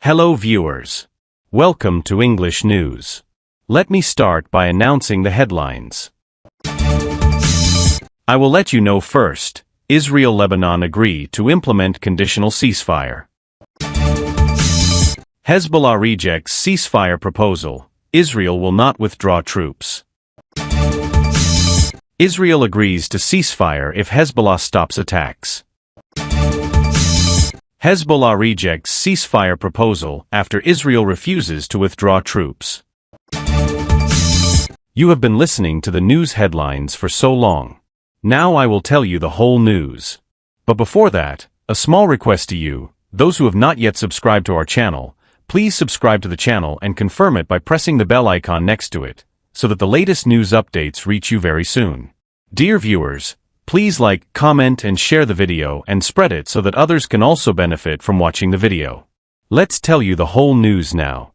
Hello viewers. Welcome to English News. Let me start by announcing the headlines. I will let you know first. Israel-Lebanon agree to implement conditional ceasefire. Hezbollah rejects ceasefire proposal. Israel will not withdraw troops. Israel agrees to ceasefire if Hezbollah stops attacks. Hezbollah rejects ceasefire proposal after Israel refuses to withdraw troops. You have been listening to the news headlines for so long. Now I will tell you the whole news. But before that, a small request to you, those who have not yet subscribed to our channel, please subscribe to the channel and confirm it by pressing the bell icon next to it, so that the latest news updates reach you very soon. Dear viewers, please like, comment and share the video and spread it so that others can also benefit from watching the video. Let's tell you the whole news now.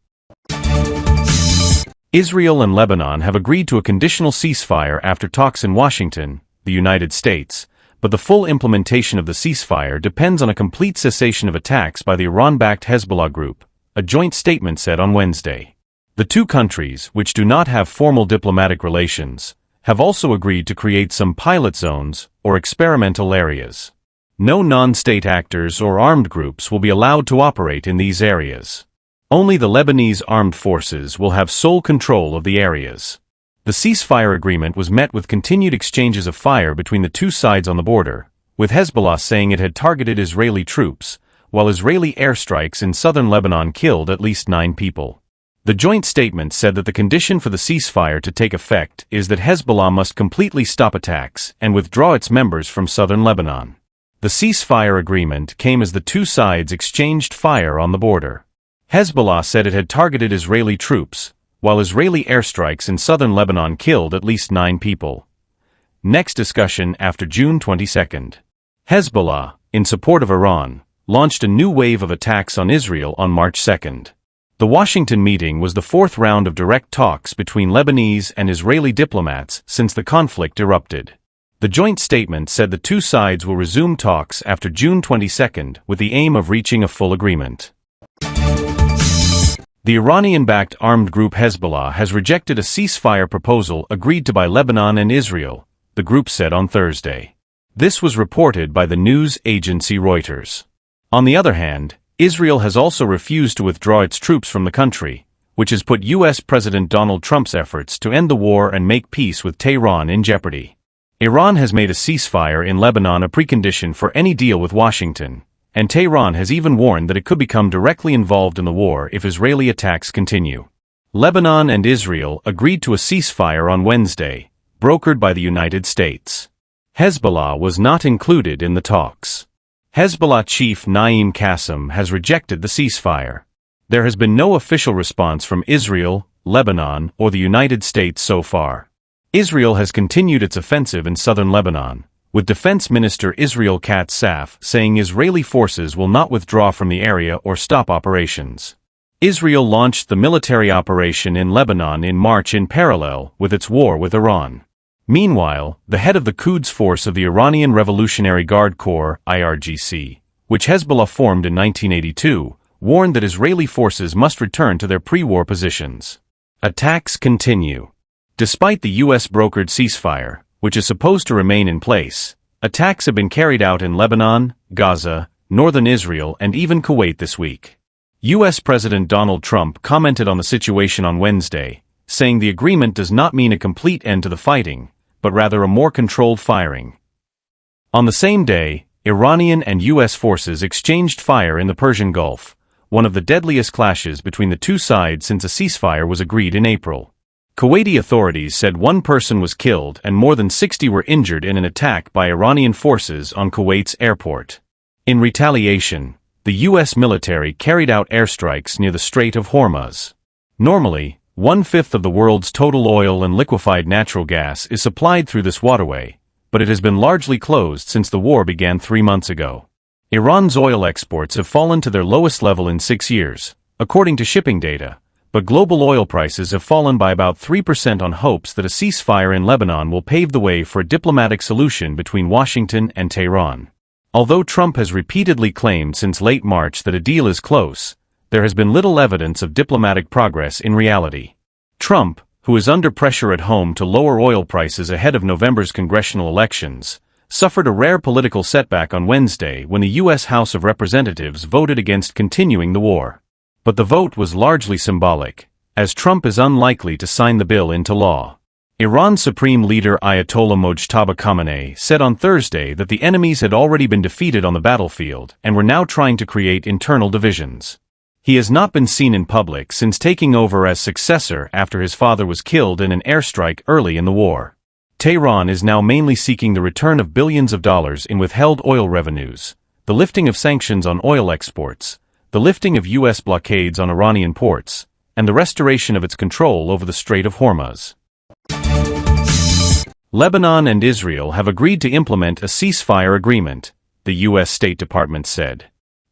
Israel and Lebanon have agreed to a conditional ceasefire after talks in Washington, the United States, but the full implementation of the ceasefire depends on a complete cessation of attacks by the Iran-backed Hezbollah group, a joint statement said on Wednesday. The two countries, which do not have formal diplomatic relations, have also agreed to create some pilot zones or experimental areas. No non-state actors or armed groups will be allowed to operate in these areas. Only the Lebanese armed forces will have sole control of the areas. The ceasefire agreement was met with continued exchanges of fire between the two sides on the border, with Hezbollah saying it had targeted Israeli troops, while Israeli airstrikes in southern Lebanon killed at least 9 people. The joint statement said that the condition for the ceasefire to take effect is that Hezbollah must completely stop attacks and withdraw its members from southern Lebanon. The ceasefire agreement came as the two sides exchanged fire on the border. Hezbollah said it had targeted Israeli troops, while Israeli airstrikes in southern Lebanon killed at least 9 people. Next discussion after June 22. Hezbollah, in support of Iran, launched a new wave of attacks on Israel on March 2. The Washington meeting was the fourth round of direct talks between Lebanese and Israeli diplomats since the conflict erupted. The joint statement said the two sides will resume talks after June 22 with the aim of reaching a full agreement. The Iranian-backed armed group Hezbollah has rejected a ceasefire proposal agreed to by Lebanon and Israel, the group said on Thursday. This was reported by the news agency Reuters. On the other hand, Israel has also refused to withdraw its troops from the country, which has put U.S. President Donald Trump's efforts to end the war and make peace with Tehran in jeopardy. Iran has made a ceasefire in Lebanon a precondition for any deal with Washington, and Tehran has even warned that it could become directly involved in the war if Israeli attacks continue. Lebanon and Israel agreed to a ceasefire on Wednesday, brokered by the United States. Hezbollah was not included in the talks. Hezbollah chief Naim Qassem has rejected the ceasefire. There has been no official response from Israel, Lebanon, or the United States so far. Israel has continued its offensive in southern Lebanon, with Defense Minister Israel Katz Saf saying Israeli forces will not withdraw from the area or stop operations. Israel launched the military operation in Lebanon in March in parallel with its war with Iran. Meanwhile, the head of the Quds Force of the Iranian Revolutionary Guard Corps, IRGC, which Hezbollah formed in 1982, warned that Israeli forces must return to their pre-war positions. Attacks continue. Despite the U.S.-brokered ceasefire, which is supposed to remain in place, attacks have been carried out in Lebanon, Gaza, northern Israel and even Kuwait this week. U.S. President Donald Trump commented on the situation on Wednesday, saying the agreement does not mean a complete end to the fighting, but rather a more controlled firing. On the same day, Iranian and U.S. forces exchanged fire in the Persian Gulf, one of the deadliest clashes between the two sides since a ceasefire was agreed in April. Kuwaiti authorities said 1 person was killed and more than 60 were injured in an attack by Iranian forces on Kuwait's airport. In retaliation, the U.S. military carried out airstrikes near the Strait of Hormuz. Normally, 1/5 of the world's total oil and liquefied natural gas is supplied through this waterway, but it has been largely closed since the war began 3 months ago. Iran's oil exports have fallen to their lowest level in 6 years, according to shipping data, but global oil prices have fallen by about 3% on hopes that a ceasefire in Lebanon will pave the way for a diplomatic solution between Washington and Tehran. Although Trump has repeatedly claimed since late March that a deal is close, there has been little evidence of diplomatic progress in reality. Trump, who is under pressure at home to lower oil prices ahead of November's congressional elections, suffered a rare political setback on Wednesday when the U.S. House of Representatives voted against continuing the war. But the vote was largely symbolic, as Trump is unlikely to sign the bill into law. Iran's Supreme Leader Ayatollah Mojtaba Khamenei said on Thursday that the enemies had already been defeated on the battlefield and were now trying to create internal divisions. He has not been seen in public since taking over as successor after his father was killed in an airstrike early in the war. Tehran is now mainly seeking the return of billions of dollars in withheld oil revenues, the lifting of sanctions on oil exports, the lifting of U.S. blockades on Iranian ports, and the restoration of its control over the Strait of Hormuz. Lebanon and Israel have agreed to implement a ceasefire agreement, the U.S. State Department said.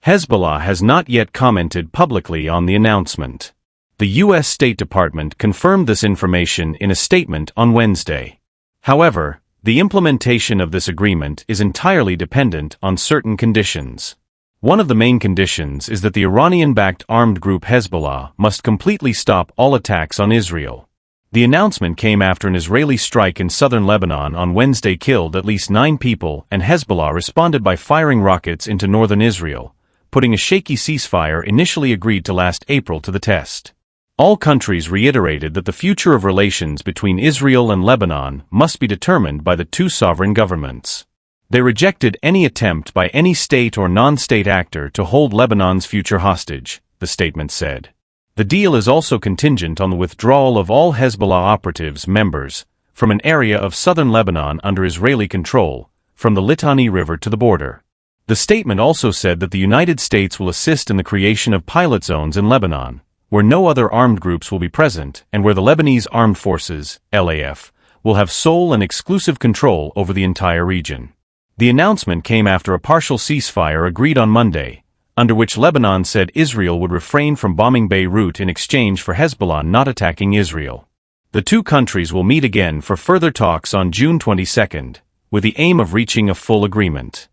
Hezbollah has not yet commented publicly on the announcement. The U.S. State Department confirmed this information in a statement on Wednesday. However, the implementation of this agreement is entirely dependent on certain conditions. One of the main conditions is that the Iranian-backed armed group Hezbollah must completely stop all attacks on Israel. The announcement came after an Israeli strike in southern Lebanon on Wednesday killed at least 9 people, and Hezbollah responded by firing rockets into northern Israel, putting a shaky ceasefire initially agreed to last April to the test. All countries reiterated that the future of relations between Israel and Lebanon must be determined by the two sovereign governments. They rejected any attempt by any state or non-state actor to hold Lebanon's future hostage, the statement said. The deal is also contingent on the withdrawal of all Hezbollah operatives members from an area of southern Lebanon under Israeli control, from the Litani River to the border. The statement also said that the United States will assist in the creation of pilot zones in Lebanon, where no other armed groups will be present and where the Lebanese Armed Forces, LAF, will have sole and exclusive control over the entire region. The announcement came after a partial ceasefire agreed on Monday, under which Lebanon said Israel would refrain from bombing Beirut in exchange for Hezbollah not attacking Israel. The two countries will meet again for further talks on June 22, with the aim of reaching a full agreement.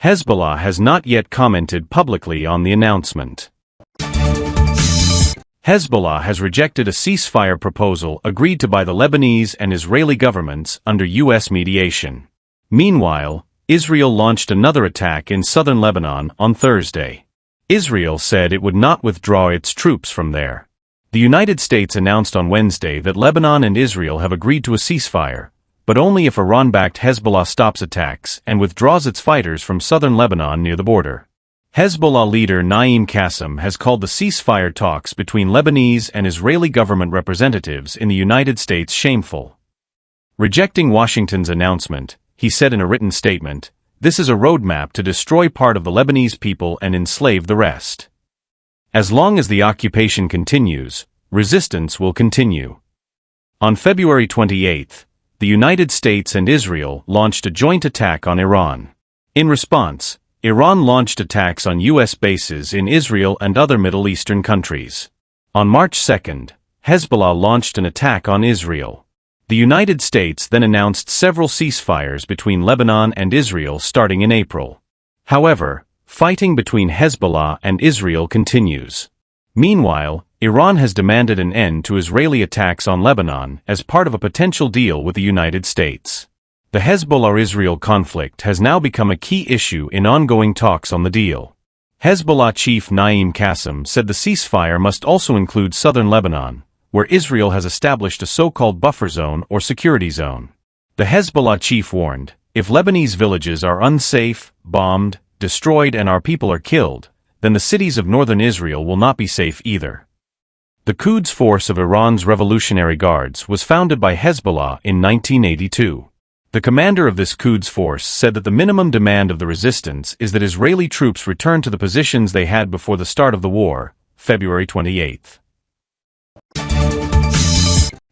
Hezbollah has not yet commented publicly on the announcement. Hezbollah has rejected a ceasefire proposal agreed to by the Lebanese and Israeli governments under U.S. mediation. Meanwhile, Israel launched another attack in southern Lebanon on Thursday. Israel said it would not withdraw its troops from there. The United States announced on Wednesday that Lebanon and Israel have agreed to a ceasefire, but only if Iran-backed Hezbollah stops attacks and withdraws its fighters from southern Lebanon near the border. Hezbollah leader Naim Qassem has called the ceasefire talks between Lebanese and Israeli government representatives in the United States shameful. Rejecting Washington's announcement, he said in a written statement, "This is a roadmap to destroy part of the Lebanese people and enslave the rest. As long as the occupation continues, resistance will continue." On February 28, the United States and Israel launched a joint attack on Iran. In response, Iran launched attacks on U.S. bases in Israel and other Middle Eastern countries. On March 2, Hezbollah launched an attack on Israel. The United States then announced several ceasefires between Lebanon and Israel starting in April. However, fighting between Hezbollah and Israel continues. Meanwhile, Iran has demanded an end to Israeli attacks on Lebanon as part of a potential deal with the United States. The Hezbollah-Israel conflict has now become a key issue in ongoing talks on the deal. Hezbollah chief Naim Qassem said the ceasefire must also include southern Lebanon, where Israel has established a so-called buffer zone or security zone. The Hezbollah chief warned, if Lebanese villages are unsafe, bombed, destroyed and our people are killed, then the cities of northern Israel will not be safe either. The Quds Force of Iran's Revolutionary Guards was founded by Hezbollah in 1982. The commander of this Quds Force said that the minimum demand of the resistance is that Israeli troops return to the positions they had before the start of the war, February 28.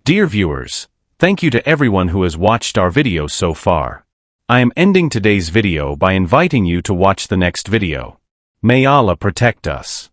Dear viewers, thank you to everyone who has watched our video so far. I am ending today's video by inviting you to watch the next video. May Allah protect us.